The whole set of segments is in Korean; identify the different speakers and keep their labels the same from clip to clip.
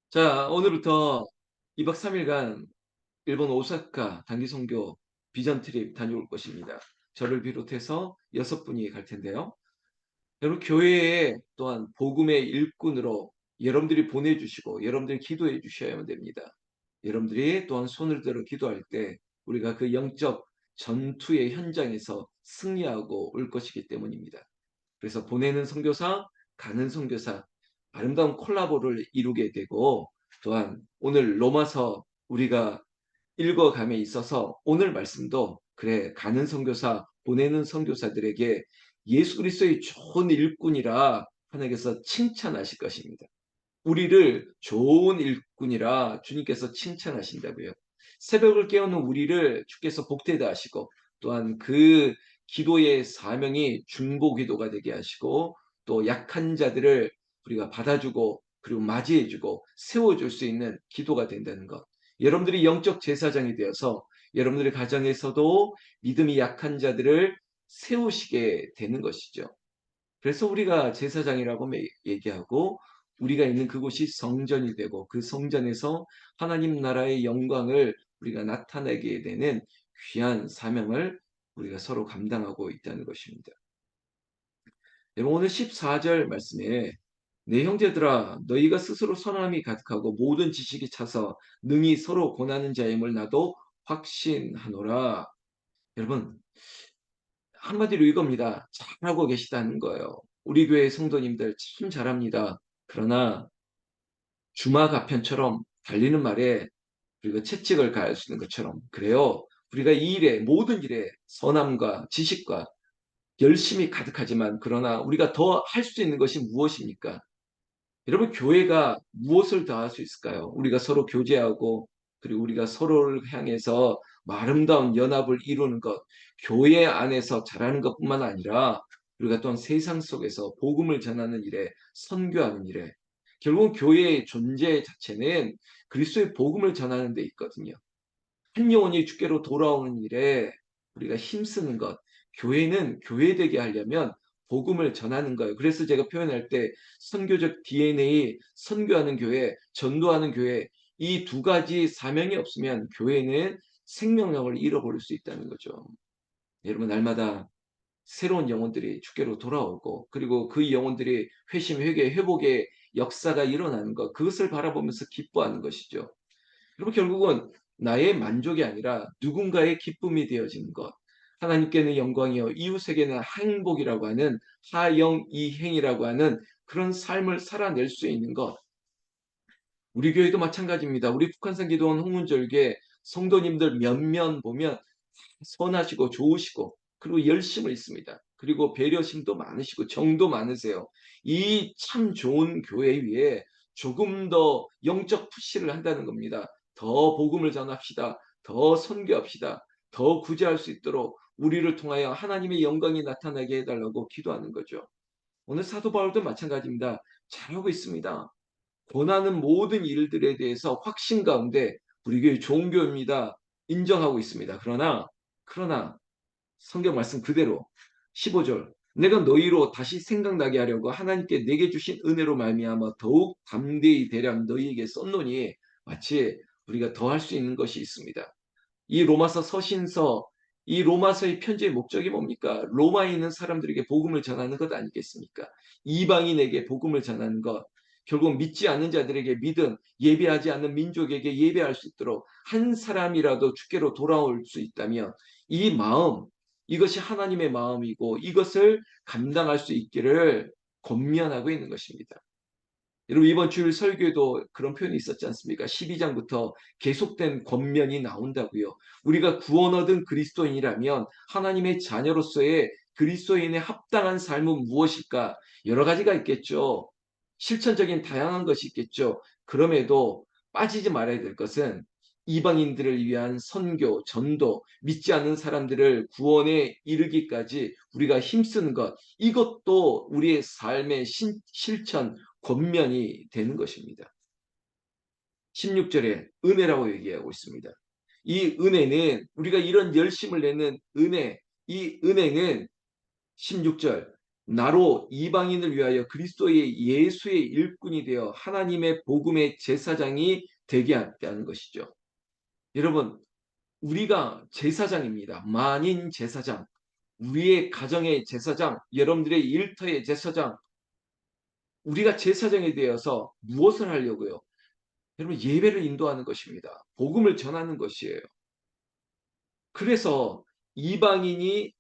Speaker 1: 자, 오늘부터 2박 3일간 일본 오사카 단기 선교 비전 트립 다녀올 것입니다. 저를 비롯해서 6분이 갈 텐데요. 여러분, 교회에 또한 복음의 일꾼으로 여러분들이 보내주시고 여러분들이 기도해 주셔야만 됩니다. 여러분들이 또한 손을 들어 기도할 때 우리가 그 영적 전투의 현장에서 승리하고 올 것이기 때문입니다. 그래서 보내는 선교사, 가는 선교사, 아름다운 콜라보를 이루게 되고, 또한 오늘 로마서 우리가 읽어감에 있어서 오늘 말씀도 그래, 가는 선교사, 보내는 선교사들에게 예수 그리스도의 좋은 일꾼이라 하나님께서 칭찬하실 것입니다. 우리를 좋은 일꾼이라 주님께서 칭찬하신다고요. 새벽을 깨우는 우리를 주께서 복되다 하시고, 또한 그 기도의 사명이 중보 기도가 되게 하시고, 또 약한 자들을 우리가 받아주고 그리고 맞이해주고 세워줄 수 있는 기도가 된다는 것. 여러분들이 영적 제사장이 되어서 여러분들의 가정에서도 믿음이 약한 자들을 세우시게 되는 것이죠. 그래서 우리가 제사장이라고 얘기하고, 우리가 있는 그곳이 성전이 되고 그 성전에서 하나님 나라의 영광을 우리가 나타내게 되는 귀한 사명을 우리가 서로 감당하고 있다는 것입니다. 여러분, 오늘 14절 말씀에 내 형제들아 너희가 스스로 선함이 가득하고 모든 지식이 차서 능히 서로 권하는 자임을 나도 확신하노라. 여러분, 한마디로 이겁니다. 잘하고 계시다는 거예요. 우리 교회 성도님들 참 잘합니다. 그러나 주마가편처럼 달리는 말에 우리가 채찍을 가할 수 있는 것처럼, 그래요. 우리가 이 일에, 모든 일에 선함과 지식과 열심이 가득하지만, 그러나 우리가 더 할 수 있는 것이 무엇입니까? 여러분, 교회가 무엇을 더 할 수 있을까요? 우리가 서로 교제하고 그리고 우리가 서로를 향해서 아름다운 연합을 이루는 것, 교회 안에서 잘하는 것뿐만 아니라 우리가 또한 세상 속에서 복음을 전하는 일에, 선교하는 일에, 결국 교회의 존재 자체는 그리스도의 복음을 전하는 데 있거든요. 한 영혼이 주께로 돌아오는 일에 우리가 힘쓰는 것, 교회는 교회되게 하려면 복음을 전하는 거예요. 그래서 제가 표현할 때 선교적 DNA, 선교하는 교회, 전도하는 교회, 이 두 가지 사명이 없으면 교회는 생명력을 잃어버릴 수 있다는 거죠. 여러분, 날마다 새로운 영혼들이 주께로 돌아오고 그리고 그 영혼들이 회심, 회개, 회복의 역사가 일어나는 것, 그것을 바라보면서 기뻐하는 것이죠. 그리고 결국은 나의 만족이 아니라 누군가의 기쁨이 되어지는 것. 하나님께는 영광이요 이웃에게는 행복이라고 하는 하영이행이라고 하는 그런 삶을 살아낼 수 있는 것. 우리 교회도 마찬가지입니다. 우리 북한산 기도원 홍문절교회 성도님들 몇몇 보면 선하시고 좋으시고 그리고 열심을 있습니다. 그리고 배려심도 많으시고 정도 많으세요. 이 참 좋은 교회 위에 조금 더 영적 푸시를 한다는 겁니다. 더 복음을 전합시다. 더 선교합시다. 더 구제할 수 있도록 우리를 통하여 하나님의 영광이 나타나게 해달라고 기도하는 거죠. 오늘 사도 바울도 마찬가지입니다. 잘하고 있습니다. 권하는 모든 일들에 대해서 확신 가운데 우리 교회 좋은 교회입니다. 인정하고 있습니다. 그러나 성경 말씀 그대로 15절, 내가 너희로 다시 생각나게 하려고 하나님께 내게 주신 은혜로 말미암아 더욱 담대히 대량 너희에게 썼노니, 마치 우리가 더 할 수 있는 것이 있습니다. 이 로마서 서신서, 이 로마서의 편지의 목적이 뭡니까? 로마에 있는 사람들에게 복음을 전하는 것 아니겠습니까? 이방인에게 복음을 전하는 것, 결국 믿지 않는 자들에게 믿음, 예배하지 않는 민족에게 예배할 수 있도록 한 사람이라도 주께로 돌아올 수 있다면 이 마음, 이것이 하나님의 마음이고 이것을 감당할 수 있기를 권면하고 있는 것입니다. 여러분, 이번 주일 설교에도 그런 표현이 있었지 않습니까? 12장부터 계속된 권면이 나온다고요. 우리가 구원 얻은 그리스도인이라면 하나님의 자녀로서의 그리스도인의 합당한 삶은 무엇일까? 여러 가지가 있겠죠. 실천적인 다양한 것이 있겠죠. 그럼에도 빠지지 말아야 될 것은 이방인들을 위한 선교, 전도, 믿지 않는 사람들을 구원에 이르기까지 우리가 힘쓰는 것, 이것도 우리의 삶의 실천, 권면이 되는 것입니다. 16절에 은혜라고 얘기하고 있습니다. 이 은혜는, 우리가 이런 열심을 내는 은혜, 이 은혜는 16절, 나로 이방인을 위하여 그리스도의 예수의 일꾼이 되어 하나님의 복음의 제사장이 되게 하는 것이죠. 여러분, 우리가 제사장입니다. 만인 제사장, 우리의 가정의 제사장, 여러분들의 일터의 제사장, 우리가 제사장이 되어서 무엇을 하려고요? 여러분, 예배를 인도하는 것입니다. 복음을 전하는 것이에요. 그래서 이방인이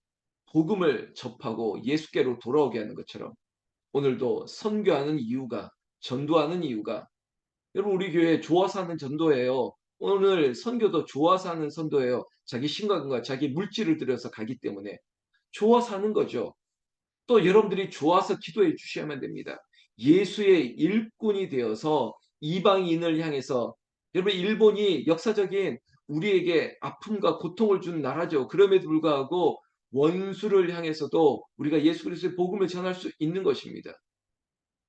Speaker 1: 복음을 접하고 예수께로 돌아오게 하는 것처럼 오늘도 선교하는 이유가, 전도하는 이유가, 여러분 우리 교회 좋아서 하는 전도예요. 오늘 선교도 좋아서 하는 선도예요. 자기 시간과 자기 물질을 들여서 가기 때문에 좋아서 하는 거죠. 또 여러분들이 좋아서 기도해 주셔야만 됩니다. 예수의 일꾼이 되어서 이방인을 향해서, 여러분 일본이 역사적인 우리에게 아픔과 고통을 준 나라죠. 그럼에도 불구하고 원수를 향해서도 우리가 예수 그리스도의 복음을 전할 수 있는 것입니다.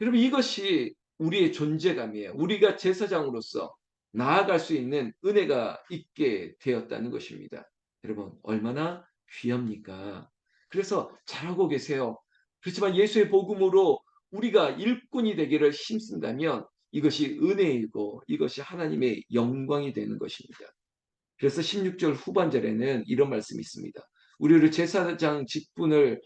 Speaker 1: 여러분 이것이 우리의 존재감이에요. 우리가 제사장으로서 나아갈 수 있는 은혜가 있게 되었다는 것입니다. 여러분 얼마나 귀합니까? 그래서 잘하고 계세요. 그렇지만 예수의 복음으로 우리가 일꾼이 되기를 힘쓴다면 이것이 은혜이고 이것이 하나님의 영광이 되는 것입니다. 그래서 16절 후반절에는 이런 말씀이 있습니다. 우리를 제사장 직분을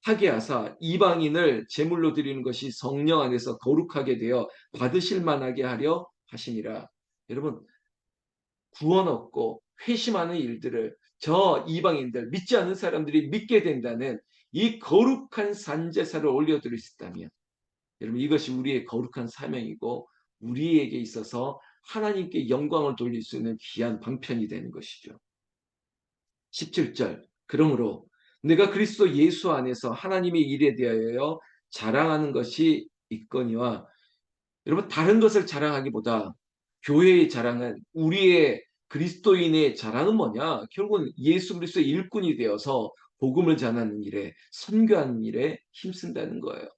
Speaker 1: 하게 하사 이방인을 제물로 드리는 것이 성령 안에서 거룩하게 되어 받으실 만하게 하려 하시니라. 여러분 구원 얻고 회심하는 일들을 저 이방인들 믿지 않는 사람들이 믿게 된다는 이 거룩한 산제사를 올려드릴 수 있다면 여러분 이것이 우리의 거룩한 사명이고 우리에게 있어서 하나님께 영광을 돌릴 수 있는 귀한 방편이 되는 것이죠. 17절 그러므로 내가 그리스도 예수 안에서 하나님의 일에 대하여 자랑하는 것이 있거니와, 여러분 다른 것을 자랑하기보다 교회의 자랑은, 우리의 그리스도인의 자랑은 뭐냐? 결국은 예수 그리스도의 일꾼이 되어서 복음을 전하는 일에, 선교하는 일에 힘쓴다는 거예요.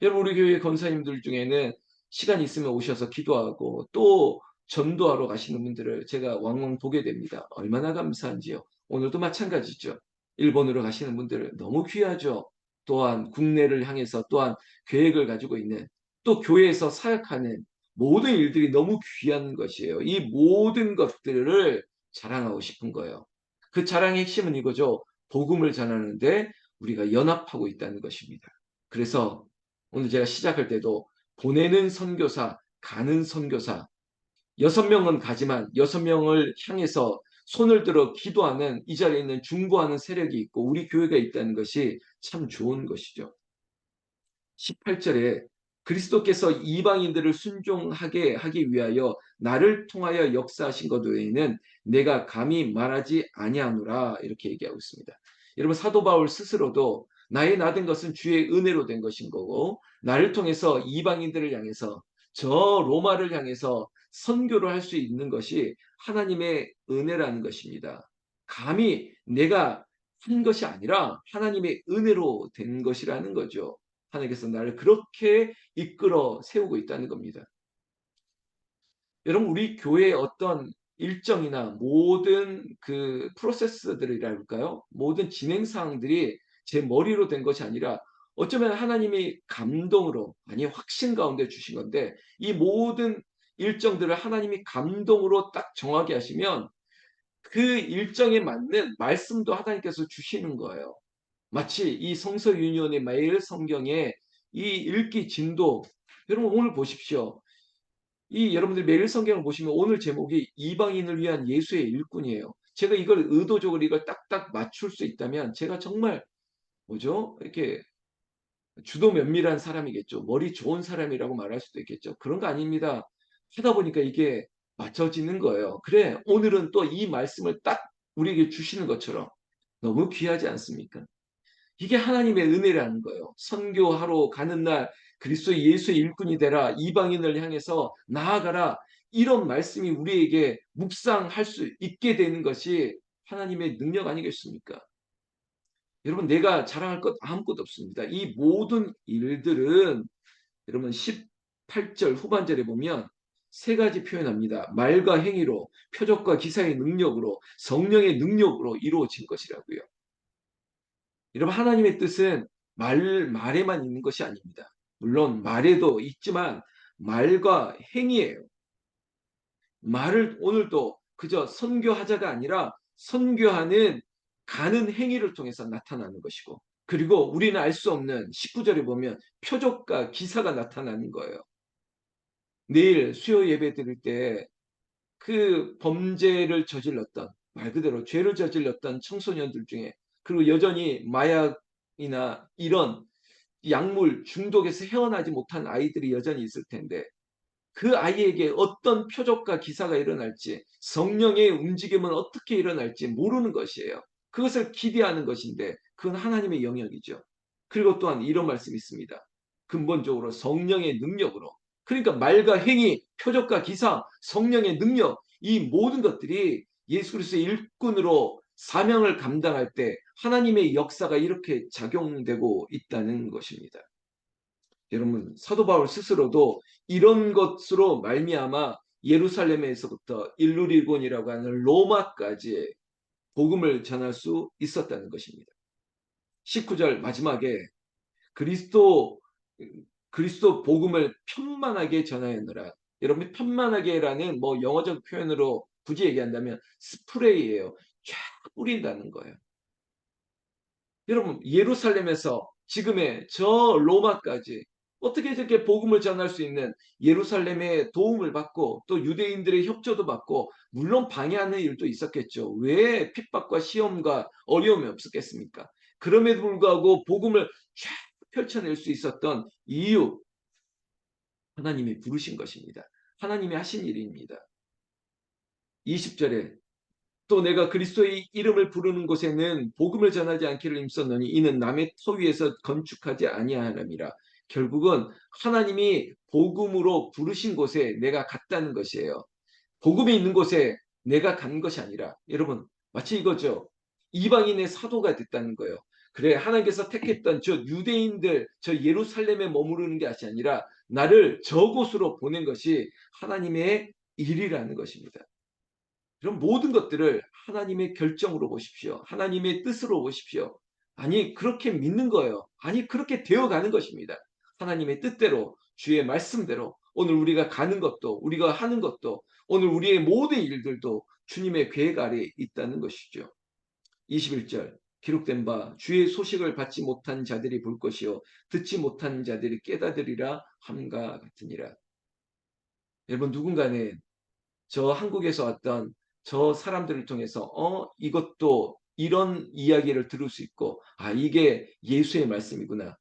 Speaker 1: 여러분 우리 교회 권사님들 중에는 시간 있으면 오셔서 기도하고 또 전도하러 가시는 분들을 제가 왕왕 보게 됩니다. 얼마나 감사한지요. 오늘도 마찬가지죠. 일본으로 가시는 분들 너무 귀하죠. 또한 국내를 향해서 또한 계획을 가지고 있는, 또 교회에서 사역하는 모든 일들이 너무 귀한 것이에요. 이 모든 것들을 자랑하고 싶은 거예요. 그 자랑의 핵심은 이거죠. 복음을 전하는데 우리가 연합하고 있다는 것입니다. 그래서 오늘 제가 시작할 때도 보내는 선교사, 가는 선교사, 6명은 가지만 6명을 향해서 손을 들어 기도하는, 이 자리에 있는 중보하는 세력이 있고 우리 교회가 있다는 것이 참 좋은 것이죠. 18절에 그리스도께서 이방인들을 순종하게 하기 위하여 나를 통하여 역사하신 것 외에는 내가 감히 말하지 아니하노라, 이렇게 얘기하고 있습니다. 여러분 사도 바울 스스로도 나의 나된 것은 주의 은혜로 된 것인 거고, 나를 통해서 이방인들을 향해서, 저 로마를 향해서 선교를 할 수 있는 것이 하나님의 은혜라는 것입니다. 감히 내가 한 것이 아니라 하나님의 은혜로 된 것이라는 거죠. 하나님께서 나를 그렇게 이끌어 세우고 있다는 겁니다. 여러분 우리 교회의 어떤 일정이나 모든 그 프로세스들이랄까요? 모든 진행 사항들이 제 머리로 된 것이 아니라 어쩌면 하나님이 감동으로, 아니 확신 가운데 주신 건데, 이 모든 일정들을 하나님이 감동으로 딱 정하게 하시면 그 일정에 맞는 말씀도 하나님께서 주시는 거예요. 마치 이 성서 유니온의 매일 성경에 이 읽기 진도, 여러분 오늘 보십시오. 이 여러분들 매일 성경을 보시면 오늘 제목이 이방인을 위한 예수의 일꾼이에요. 제가 이걸 의도적으로 이걸 딱딱 맞출 수 있다면 제가 정말 뭐죠? 이렇게 주도 면밀한 사람이겠죠. 머리 좋은 사람이라고 말할 수도 있겠죠. 그런 거 아닙니다. 하다 보니까 이게 맞춰지는 거예요. 그래, 오늘은 또 이 말씀을 딱 우리에게 주시는 것처럼 너무 귀하지 않습니까? 이게 하나님의 은혜라는 거예요. 선교하러 가는 날 그리스도 예수의 일꾼이 되라, 이방인을 향해서 나아가라, 이런 말씀이 우리에게 묵상할 수 있게 되는 것이 하나님의 능력 아니겠습니까? 여러분 내가 자랑할 것 아무것도 없습니다. 이 모든 일들은 여러분 18절 후반절에 보면 세 가지 표현합니다. 말과 행위로, 표적과 기사의 능력으로, 성령의 능력으로 이루어진 것이라고요. 여러분 하나님의 뜻은 말에만 있는 것이 아닙니다. 물론 말에도 있지만 말과 행위예요. 말을 오늘도 그저 선교하자가 아니라 선교하는 가는 행위를 통해서 나타나는 것이고, 그리고 우리는 알 수 없는 19절에 보면 표적과 기사가 나타나는 거예요. 내일 수요 예배 드릴 때 그 범죄를 저질렀던, 말 그대로 죄를 저질렀던 청소년들 중에, 그리고 여전히 마약이나 이런 약물 중독에서 헤어나지 못한 아이들이 여전히 있을 텐데, 그 아이에게 어떤 표적과 기사가 일어날지, 성령의 움직임은 어떻게 일어날지 모르는 것이에요. 그것을 기대하는 것인데 그건 하나님의 영역이죠. 그리고 또한 이런 말씀이 있습니다. 근본적으로 성령의 능력으로, 그러니까 말과 행위, 표적과 기사, 성령의 능력, 이 모든 것들이 예수 그리스도의 일꾼으로 사명을 감당할 때 하나님의 역사가 이렇게 작용되고 있다는 것입니다. 여러분, 사도 바울 스스로도 이런 것으로 말미암아 예루살렘에서부터 일루리곤이라고 하는 로마까지 복음을 전할 수 있었다는 것입니다. 19절 마지막에 그리스도 그리스도 복음을 편만하게 전하였느라. 여러분, 편만하게라는 뭐 영어적 표현으로 굳이 얘기한다면 스프레이예요. 쫙 뿌린다는 거예요. 여러분, 예루살렘에서 지금의 저 로마까지 어떻게 저렇게 복음을 전할 수 있는, 예루살렘의 도움을 받고 또 유대인들의 협조도 받고, 물론 방해하는 일도 있었겠죠. 왜 핍박과 시험과 어려움이 없었겠습니까? 그럼에도 불구하고 복음을 쫙 펼쳐낼 수 있었던 이유, 하나님이 부르신 것입니다. 하나님이 하신 일입니다. 20절에 또 내가 그리스도의 이름을 부르는 곳에는 복음을 전하지 않기를 힘썼노니 이는 남의 터 위에서 건축하지 아니하느니라. 결국은 하나님이 복음으로 부르신 곳에 내가 갔다는 것이에요. 복음이 있는 곳에 내가 간 것이 아니라, 여러분 마치 이거죠. 이방인의 사도가 됐다는 거예요. 그래, 하나님께서 택했던 저 유대인들, 저 예루살렘에 머무르는 게 아니라 나를 저곳으로 보낸 것이 하나님의 일이라는 것입니다. 그럼 모든 것들을 하나님의 결정으로 보십시오. 하나님의 뜻으로 보십시오. 아니, 그렇게 믿는 거예요. 아니, 그렇게 되어가는 것입니다. 하나님의 뜻대로, 주의 말씀대로 오늘 우리가 가는 것도, 우리가 하는 것도, 오늘 우리의 모든 일들도 주님의 계획 아래에 있다는 것이죠. 21절 기록된 바 주의 소식을 받지 못한 자들이 볼 것이요 듣지 못한 자들이 깨닫으리라 함과 같으니라. 여러분, 누군가는 저 한국에서 왔던 저 사람들을 통해서 이것도 이런 이야기를 들을 수 있고, 아, 이게 예수의 말씀이구나.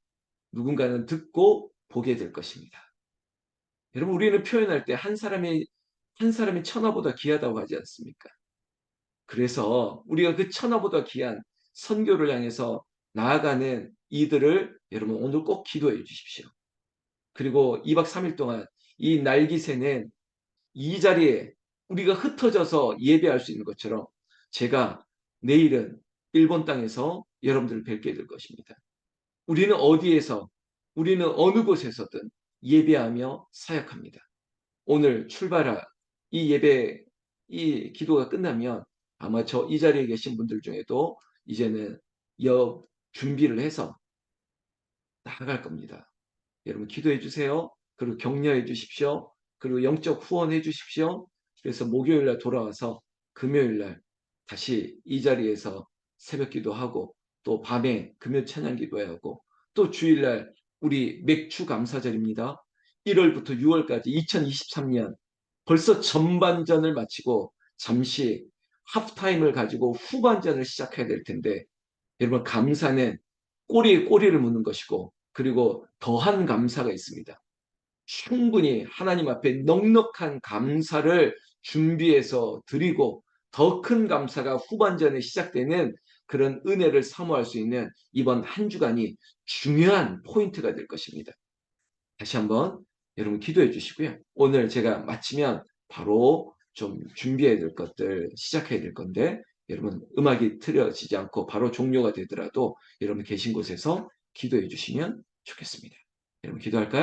Speaker 1: 누군가는 듣고 보게 될 것입니다. 여러분, 우리는 표현할 때 한 사람이 천하보다 귀하다고 하지 않습니까? 그래서 우리가 그 천하보다 귀한 선교를 향해서 나아가는 이들을 여러분 오늘 꼭 기도해 주십시오. 그리고 2박 3일 동안 이 날기새는 이 자리에 우리가 흩어져서 예배할 수 있는 것처럼 제가 내일은 일본 땅에서 여러분들을 뵙게 될 것입니다. 우리는 어디에서, 우리는 어느 곳에서든 예배하며 사역합니다. 오늘 출발할 이 예배, 이 기도가 끝나면 아마 이 자리에 계신 분들 중에도 이제는 준비를 해서 나아갈 겁니다. 여러분 기도해 주세요. 그리고 격려해 주십시오. 그리고 영적 후원해 주십시오. 그래서 목요일 날 돌아와서 금요일 날 다시 이 자리에서 새벽 기도하고, 또 밤에 금요 찬양 기도하고, 또 주일 날 우리 맥주 감사절입니다. 1월부터 6월까지 2023년 벌써 전반전을 마치고 잠시 하프타임을 가지고 후반전을 시작해야 될 텐데, 여러분 감사는 꼬리에 꼬리를 무는 것이고, 그리고 더한 감사가 있습니다. 충분히 하나님 앞에 넉넉한 감사를 준비해서 드리고, 더 큰 감사가 후반전에 시작되는 그런 은혜를 사모할 수 있는 이번 한 주간이 중요한 포인트가 될 것입니다. 다시 한번 여러분 기도해 주시고요. 오늘 제가 마치면 바로 좀 준비해야 될 것들 시작해야 될 건데, 여러분 음악이 틀어지지 않고 바로 종료가 되더라도 여러분 계신 곳에서 기도해 주시면 좋겠습니다. 여러분 기도할까요?